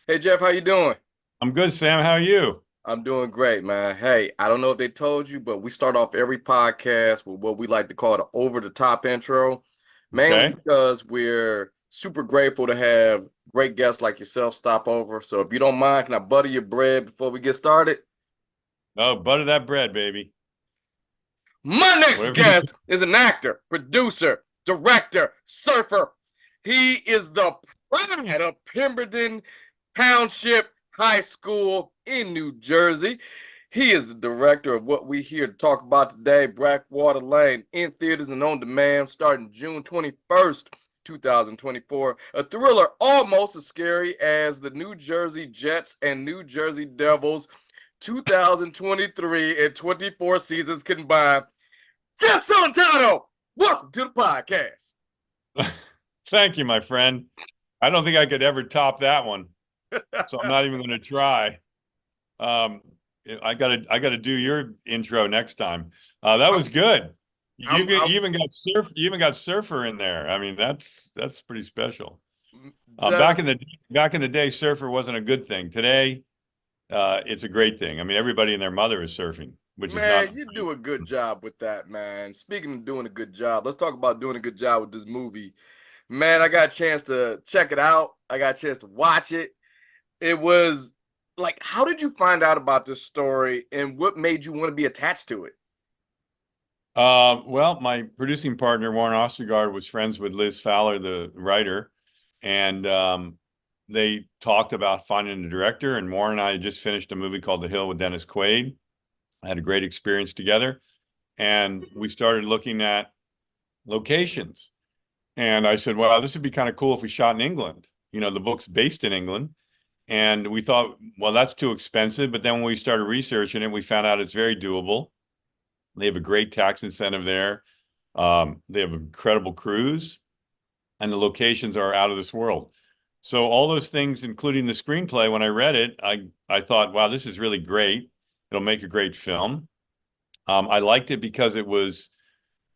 Hey Jeff, how you doing? I'm good, Sam. How are you? I'm doing great, man. Hey, I don't know if they told you, but we start off every podcast with what we like to call the over-the-top intro, mainly Okay. because we're super grateful to have great guests like yourself stop over. So if you don't mind, can I butter your bread before we get started? Oh, butter that bread, baby. My next Whatever you do. guest is an actor, producer, director, surfer. He is the pride of Pemberton Township High School in New Jersey. He is the director of what we here to talk about today, Blackwater Lane, in theaters and on demand, starting June 21st, 2024. A thriller almost as scary as the New Jersey Jets and New Jersey Devils 2023 and 24 seasons combined. Jeff Celentano, welcome to the podcast. Thank you, my friend. I don't think I could ever top that one, so I'm not even going to try. Um, I gotta do your intro next time. That I'm, was good. You, I'm, you I'm, even got you even got surfer in there. I mean, that's pretty special. Jeff, Back in the day, surfer wasn't a good thing. Today, it's a great thing. I mean, everybody and their mother is surfing, which is man, not. you do a good job with that, man. Speaking of doing a good job, let's talk about doing a good job with this movie. Man, I got a chance to check it out. I got a chance to watch it. It was like, how did you find out about this story and what made you want to be attached to it? Well, my producing partner, Warren Ostergaard, was friends with Liz Fowler, the writer, and they talked about finding a director. And Warren and I had just finished a movie called The Hill with Dennis Quaid. I had a great experience together, and we started looking at locations. And I said, "Well, this would be kind of cool if we shot in England. You know, the book's based in England." And we thought, well, that's too expensive. But then when we started researching it, we found out it's very doable. They have a great tax incentive there. They have incredible crews, and the locations are out of this world. So all those things, including the screenplay, when I read it, I thought, wow, this is really great. It'll make a great film. I liked it because it was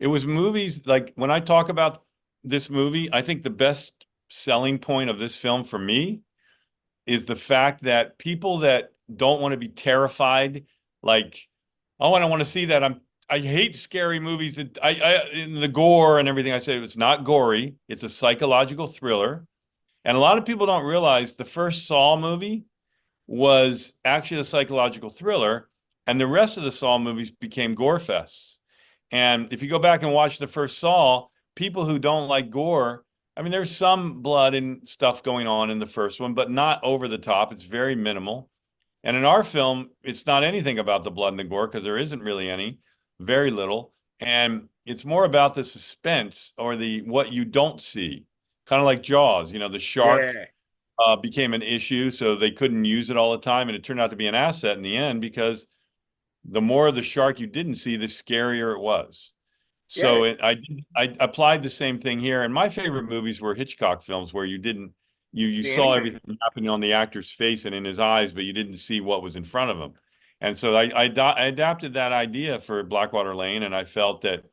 movies like when I talk about this movie, I think the best selling point of this film for me is the fact that people that don't want to be terrified, like, oh, I don't want to see that. I hate scary movies that I in the gore and everything. I say it's not gory. It's a psychological thriller. And a lot of people don't realize the first Saw movie was actually a psychological thriller, and the rest of the Saw movies became gore fests. And if you go back and watch the first Saw, people who don't like gore, I mean, there's some blood and stuff going on in the first one, but not over the top. It's very minimal. And in our film, it's not anything about the blood and the gore because there isn't really any, very little. And it's more about the suspense or the what you don't see, kind of like Jaws. You know, the shark Yeah. became an issue, so they couldn't use it all the time, and it turned out to be an asset in the end because the more of the shark you didn't see, the scarier it was. Yeah. So I applied the same thing here. And my favorite movies were Hitchcock films where you The saw ending. everything happening on the actor's face and in his eyes, but you didn't see what was in front of him. And so I adapted that idea for Blackwater Lane, and I felt that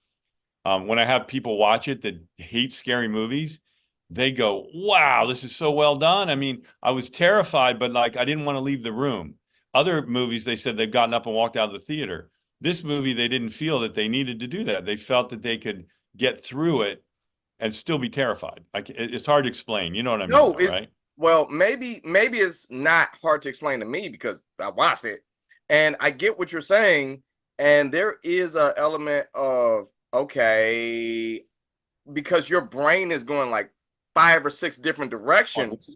when I have people watch it that hate scary movies, they go, "Wow, this is so well done." I mean, I was terrified, but like I didn't want to leave the room. Other movies, they said they've gotten up and walked out of the theater. This movie, they didn't feel that they needed to do that. They felt that they could get through it and still be terrified. Like it's hard to explain. You know what I mean, No, though, it's right? well, maybe it's not hard to explain to me because I watched it and I get what you're saying. And there is a element of okay, because your brain is going like five or six different directions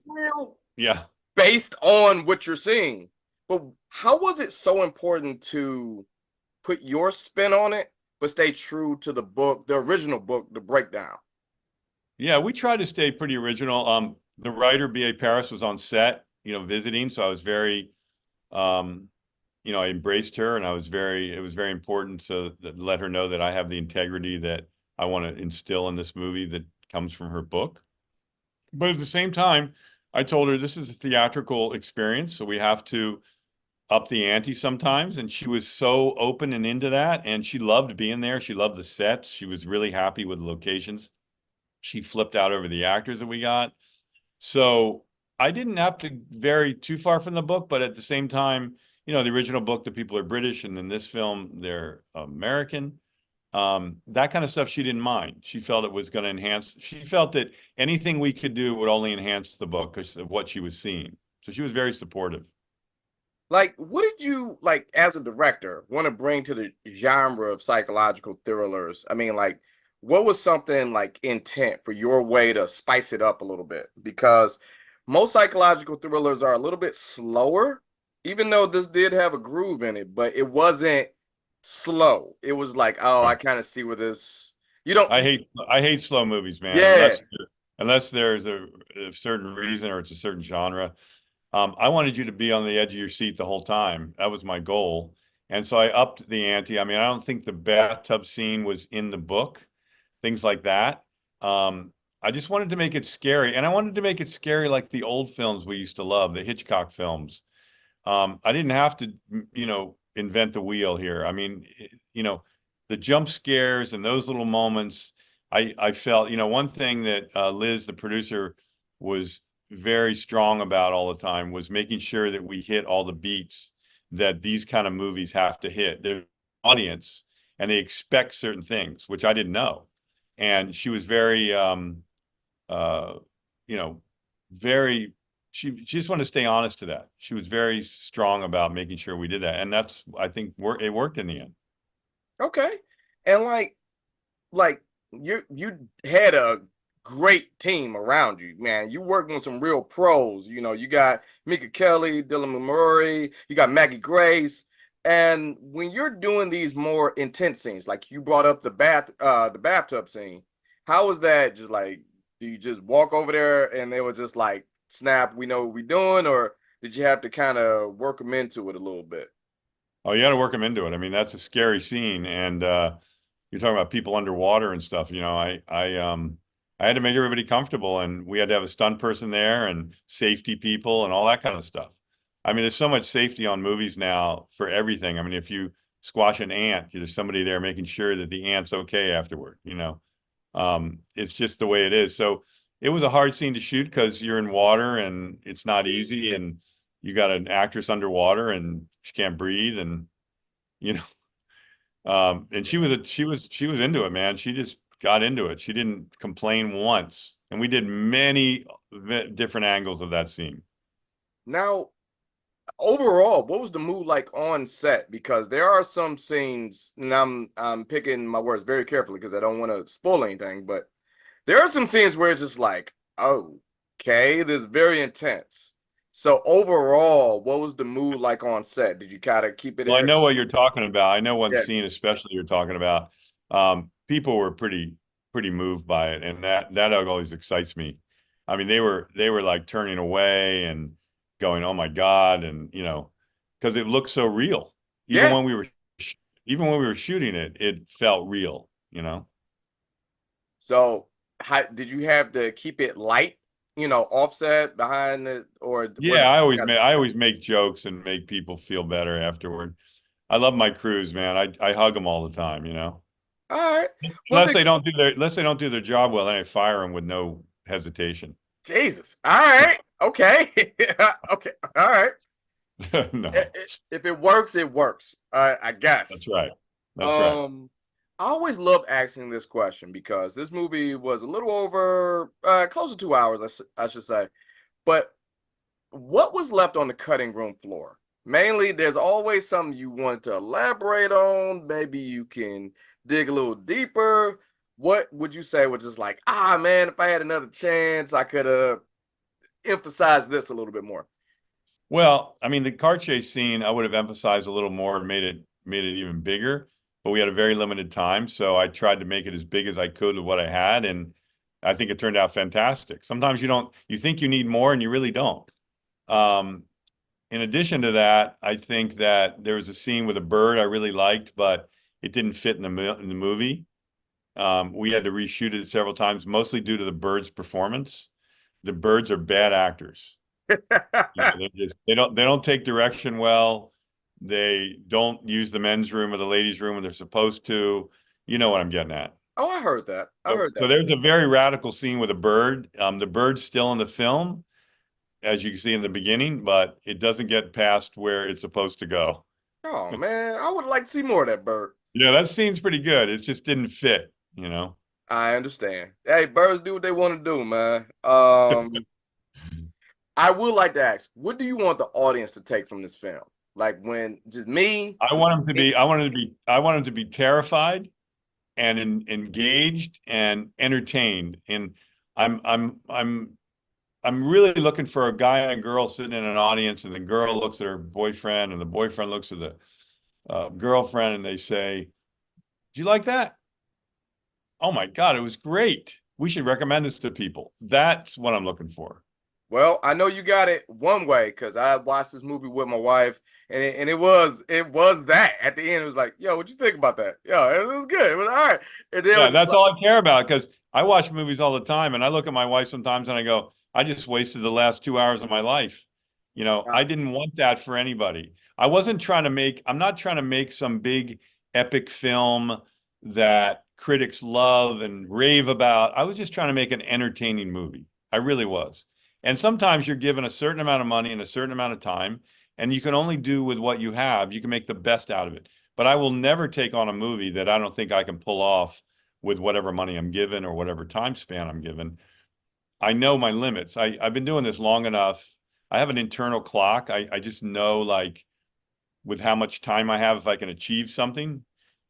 Yeah. based on what you're seeing. But how was it so important to put your spin on it, but stay true to the book, the original book, the breakdown? Yeah, we try to stay pretty original. The writer, B.A. Paris, was on set, visiting, so I was very um, I embraced her and it was very important to let her know that I have the integrity that I want to instill in this movie that comes from her book. But at the same time, I told her this is a theatrical experience, so we have to up the ante sometimes. And she was so open and into that. And she loved being there. She loved the sets. She was really happy with the locations. She flipped out over the actors that we got. So I didn't have to vary too far from the book, but at the same time, the original book, the people are British, and in this film, they're American. That kind of stuff she didn't mind. She felt it was going to enhance. She felt that anything we could do would only enhance the book because of what she was seeing. So she was very supportive. Like, what did you like as a director want to bring to the genre of psychological thrillers? I mean, like, what was something like intent for your way to spice it up a little bit? Because most psychological thrillers are a little bit slower, even though this did have a groove in it, but it wasn't slow. It was like, oh, I Right. kind of see where this, you don't, I hate slow movies, man. yeah. Unless there's a certain reason or it's a certain genre. I wanted you to be on the edge of your seat the whole time. That was my goal. And so I upped the ante. I mean, I don't think the bathtub scene was in the book, things like that. I just wanted to make it scary. And I wanted to make it scary like the old films we used to love, the Hitchcock films. I didn't have to, invent the wheel here. I mean, the jump scares and those little moments, I felt, one thing that Liz, the producer, was very strong about all the time was making sure that we hit all the beats that these kind of movies have to hit. Their audience and they expect certain things, which I didn't know. And she was very, uh, you know, very she just wanted to stay honest to that. She was very strong about making sure we did that, and that's I think it worked in the end. Okay. And like you had a great team around you, man. You working with some real pros. You know, you got Mika Kelly, Dylan Murray, you got Maggie Grace. And when you're doing these more intense scenes, like you brought up the bathtub scene, how was that just like do you just walk over there and they were just like, snap, we know what we're doing, or did you have to kind of work them into it a little bit? Oh, you got to work them into it. I mean, that's a scary scene, and you're talking about people underwater and stuff. I had to make everybody comfortable, and we had to have a stunt person there and safety people and all that kind of stuff. I mean, there's so much safety on movies now for everything. I mean, if you squash an ant, there's somebody there making sure that the ant's okay afterward. It's just the way it is. So it was a hard scene to shoot because you're in water and it's not easy, and you got an actress underwater and she can't breathe, and you know and she was into it, man. She just got into it. She didn't complain once, and we did many different angles of that scene. Now, overall, what was the mood like on set? Because there are some scenes, and I'm picking my words very carefully because I don't want to spoil anything, but there are some scenes where it's just like, oh, okay, this is very intense. So overall, what was the mood like on set? Did you kind of keep it Well, I there? know what you're talking about. I know one Yeah. scene especially you're talking about. People were pretty moved by it, and that always excites me. I mean, they were like turning away and going, "Oh my God," and because it looked so real. Even Yeah. when we were even when we were shooting it, it felt real. So how did you have to keep it light, offset behind it, or was Yeah, it? I always make jokes and make people feel better afterward. I love my crews, man. I hug them all the time. All right. Was it Unless they don't do their job well, then I fire them with no hesitation. Jesus? All right. Okay. Okay. All right. No, If it works, it works. I guess. that's right. That's right. Um, I always love asking this question because this movie was a little over, close to 2 hours, I should say. But what was left on the cutting room floor? Mainly, there's always something you want to elaborate on. Maybe you can dig a little deeper. What would you say was just like, ah, man, if I had another chance, I could have emphasized this a little bit more. Well, I mean, the car chase scene, I would have emphasized a little more and made it even bigger, but we had a very limited time, so I tried to make it as big as I could with what I had, and I think it turned out fantastic. Sometimes you think you need more and you really don't. Um, in addition to that, I think that there was a scene with a bird I really liked, but it didn't fit in the movie. We had to reshoot it several times, mostly due to the bird's performance. The birds are bad actors. They don't take direction well. They don't use the men's room or the ladies' room when they're supposed to. You know what I'm getting at. Oh, I heard that. I So, heard so that. there's a very radical scene with a bird. The bird's still in the film, as you can see in the beginning, but it doesn't get past where it's supposed to go. Oh man, I would like to see more of that bird. Yeah, that scene's pretty good. It just didn't fit, you know. I understand. Hey, birds do what they want to do, man. I would like to ask, what do you want the audience to take from this film? Like when just me, I want him to it, be, I want him to be, I want him to be terrified and engaged and entertained. And I'm, I'm, I'm, I'm really looking for a guy and a girl sitting in an audience, and the girl looks at her boyfriend, and the boyfriend looks at the girlfriend, and they say, "Do you like that? Oh my God, it was great. We should recommend this to people." That's what I'm looking for. well, I know you got it one way because I watched this movie with my wife, and it was that at the end it was like, yo, what you think about that? Yo, it was good. It was all right. And then it Yeah, was that's like, all I care about, because I watch movies all the time, and I look at my wife sometimes and I go, I just wasted the last 2 hours of my life. You know, I didn't want that for anybody. I'm not trying to make some big epic film that critics love and rave about. I was just trying to make an entertaining movie. I really was. And sometimes you're given a certain amount of money and a certain amount of time, and you can only do with what you have. You can make the best out of it. But I will never take on a movie that I don't think I can pull off with whatever money I'm given or whatever time span I'm given. I know my limits. I've been doing this long enough. I have an internal clock. I just know, like, with how much time I have, if I can achieve something.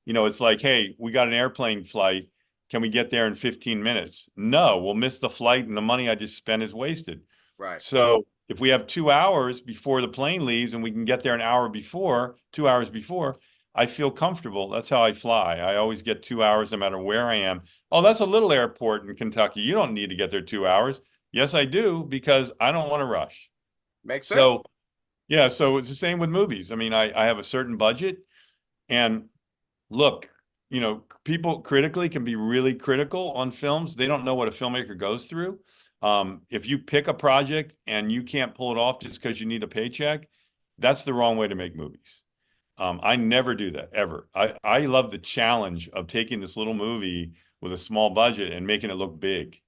You know, it's like, hey, we got an airplane flight. Can we get there in 15 minutes? No, we'll miss the flight, and the money I just spent is wasted. right. So if we have 2 hours before the plane leaves and we can get there an hour before, 2 hours before, I feel comfortable. That's how I fly. I always get 2 hours no matter where I am. Oh, that's a little airport in Kentucky. You don't need to get there 2 hours. Yes, I do, because I don't want to rush. Makes sense. So, yeah, so it's the same with movies. I mean, I have a certain budget, and look, you know, people critically can be really critical on films. They don't know what a filmmaker goes through. If you pick a project and you can't pull it off just because you need a paycheck, that's the wrong way to make movies. I never do that, ever. I love the challenge of taking this little movie with a small budget and making it look big.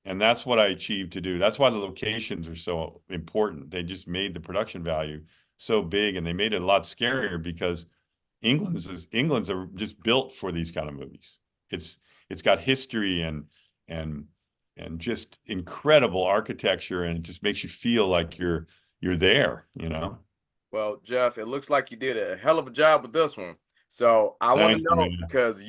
And that's what I achieved to do. That's why the locations are so important. They just made the production value so big, and they made it a lot scarier because England's are just built for these kind of movies. It's got history and and just incredible architecture, and it just makes you feel like you're there, you know. Well, Jeff, it looks like you did a hell of a job with this one. So I want to Thank you, know man. because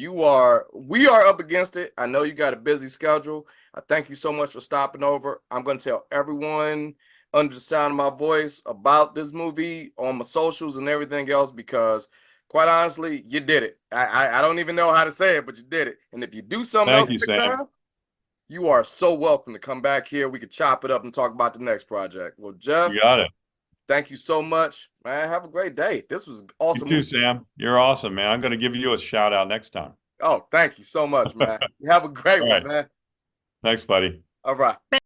we are up against it. I know you got a busy schedule. I thank you so much for stopping over. I'm going to tell everyone under the sound of my voice about this movie on my socials and everything else because, quite honestly, you did it. I don't even know how to say it, but you did it. And if you do something else Thank you, next Sam. time, you are so welcome to come back here. We could chop it up and talk about the next project. Well, Jeff, You got it. thank you so much, man. Have a great day. This was You awesome too, movie. Sam. You're awesome, man. I'm going to give you a shout out next time. Oh, thank you so much, man. Have a great All one, right. man. Thanks, buddy. All right.